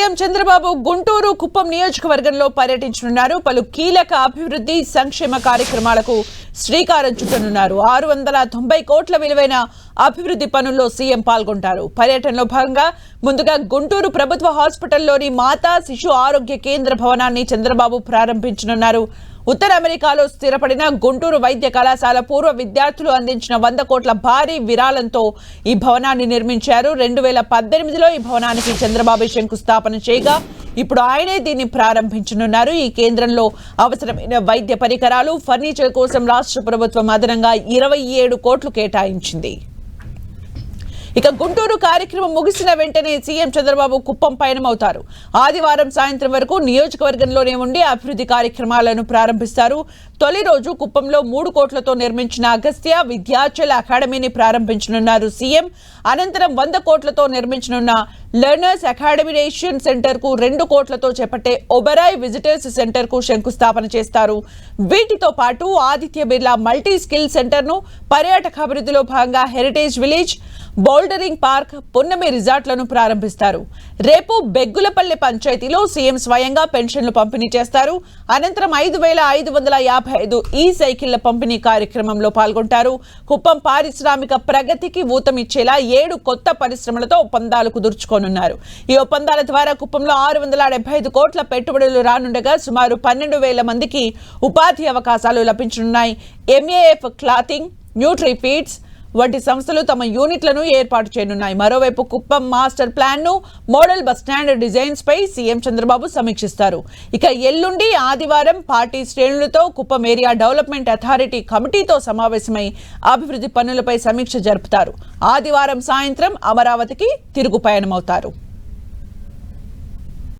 CM Chandrababu Guntur Kuppam నియోజకవర్గంలో పర్యటించనున్నారు. పలు కీలక అభివృద్ధి సంక్షేమ కార్యక్రమాలకు శ్రీకారం చుట్టనున్నారు. 690 కోట్ల విలువైన అభివృద్ధి పనుల్లో సీఎం పాల్గొంటారు. పర్యటనలో భాగంగా ముందుగా గుంటూరు ప్రభుత్వ హాస్పిటల్లోని మాతా శిశు ఆరోగ్య కేంద్ర భవనాన్ని చంద్రబాబు ప్రారంభించనున్నారు. ఉత్తర అమెరికాలో స్థిరపడిన గుంటూరు వైద్య కళాశాల పూర్వ విద్యార్థులు అందించిన 100 కోట్ల భారీ విరాళంతో ఈ భవనాన్ని నిర్మించారు. 2018లో ఈ భవనానికి చంద్రబాబు శంకుస్థాపన చేయగా ఇప్పుడు ఆయనే దీన్ని ప్రారంభించనున్నారు. ఈ కేంద్రంలో అవసరమైన వైద్య పరికరాలు, ఫర్నిచర్ కోసం రాష్ట్ర ప్రభుత్వం అదనంగా 27 కోట్లు కేటాయించింది. ఇక గుంటూరు కార్యక్రమం ముగిసిన వెంటనే సీఎం చంద్రబాబు కుప్పం పయనమవుతారు. ఆదివారం సాయంత్రం వరకు నియోజకవర్గంలోనే ఉండి అభివృద్ధి కార్యక్రమాలను ప్రారంభిస్తారు. తొలి రోజు కుప్పంలో 3 కోట్లతో నిర్మించిన అగస్త్య విద్యాచల్ అకాడమీని ప్రారంభించనున్నారు సీఎం. అనంతరం 100 కోట్లతో నిర్మించనున్న లెర్నర్స్ అకాడమినేషన్ సెంటర్ కు 2 కోట్లతో చేపట్టే ఒబెరాయ్ విజిటర్స్ సెంటర్ కు శంకుస్థాపన చేస్తారు. వీటితో పాటు Aditya Birla multi skill centre ను, పర్యాటక అభివృద్ధిలో భాగంగా హెరిటేజ్ విలేజ్, బౌల్డరింగ్ పార్క్, పున్నమి రిసార్ట్లను ప్రారంభిస్తారు. రేపు బెగ్గులపల్లి పంచాయతీలో సీఎం స్వయంగా పెన్షన్లు పంపిణీ చేస్తారు. అనంతరం 5555 ఈ సైకిళ్ల పంపిణీ కార్యక్రమంలో పాల్గొంటారు. కుప్పం పారిశ్రామిక ప్రగతికి ఊతమిచ్చేలా 7 కొత్త పరిశ్రమలతో ఒప్పందాలు కుదుర్చుకోనున్నారు. ఈ ఒప్పందాల ద్వారా కుప్పంలో 675 కోట్ల పెట్టుబడులు రానుండగా సుమారు 12,000 మందికి ఉపాధి అవకాశాలు లభించనున్నాయి. ఎంఏఎఫ్ క్లాతింగ్, న్యూట్రీ ఫీడ్స్ వంటి సంస్థలు తమ యూనిట్లను ఏర్పాటు చేయనున్నాయి. మరోవైపు కుప్పం మాస్టర్ ప్లాన్ ను, మోడల్ బస్టాండ్ డిజైన్స్ పై సీఎం చంద్రబాబు సమీక్షిస్తారు. ఇక ఎల్లుండి ఆదివారం పార్టీ శ్రేణులతో కుప్పం ఏరియా డెవలప్మెంట్ అథారిటీ కమిటీతో సమావేశమై అభివృద్ధి పనులపై సమీక్ష జరుపుతారు. ఆదివారం సాయంత్రం అమరావతికి తిరుగు పయనమవుతారు.